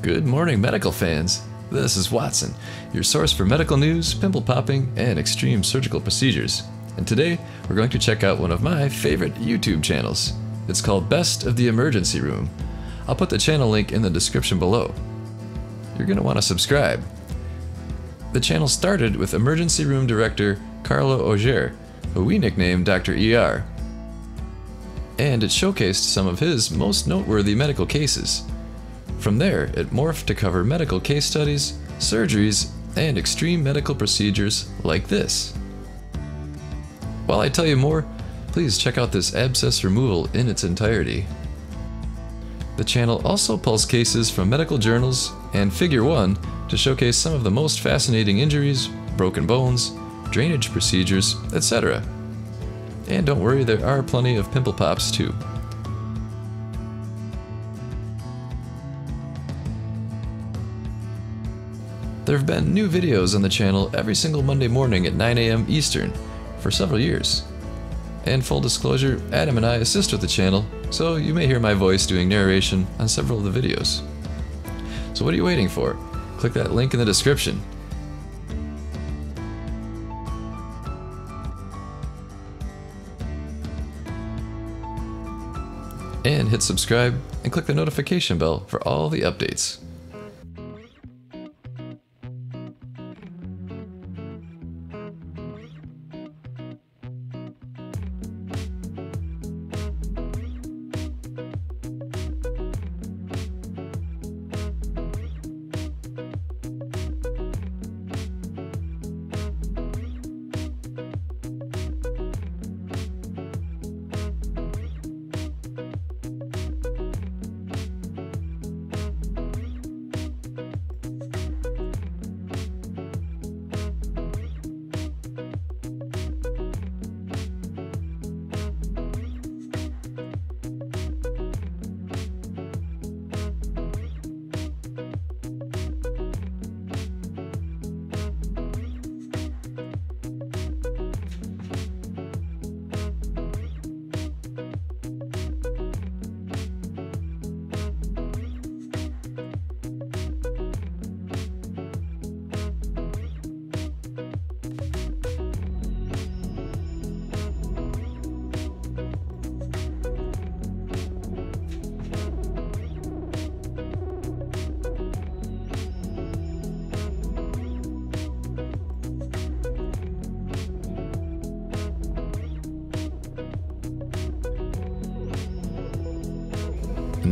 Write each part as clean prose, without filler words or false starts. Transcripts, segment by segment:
Good morning, medical fans. This is Watson, your source for medical news, pimple popping, and extreme surgical procedures. And today, we're going to check out one of my favorite YouTube channels. It's called Best of the Emergency Room. I'll put the channel link in the description below. You're going to want to subscribe. The channel started with emergency room director Carlo Auger, who we nicknamed Dr. ER. And it showcased some of his most noteworthy medical cases. From there, it morphed to cover medical case studies, surgeries, and extreme medical procedures like this. While I tell you more, please check out this abscess removal in its entirety. The channel also pulls cases from medical journals and Figure 1 to showcase some of the most fascinating injuries, broken bones, drainage procedures, etc. And don't worry, there are plenty of pimple pops too. There have been new videos on the channel every single Monday morning at 9 AM Eastern for several years. And full disclosure, Adam and I assist with the channel, so you may hear my voice doing narration on several of the videos. So what are you waiting for? Click that link in the description. And hit subscribe and click the notification bell for all the updates.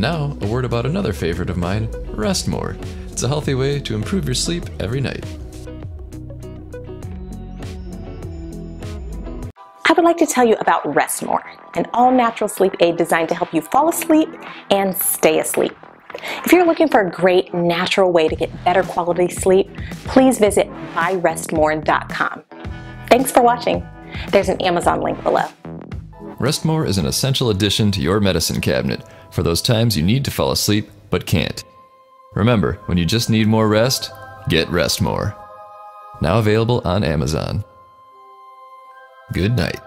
And now, a word about another favorite of mine, rest more. It's a healthy way to improve your sleep every night. I would like to tell you about Rest More, an all-natural sleep aid designed to help you fall asleep and stay asleep. If you're looking for a great natural way to get better quality sleep, please visit buyrestmore.com. Thanks for watching. There's an Amazon link below. Rest More is an essential addition to your medicine cabinet for those times you need to fall asleep but can't. Remember, when you just need more rest, get Rest More. Now available on Amazon. Good night.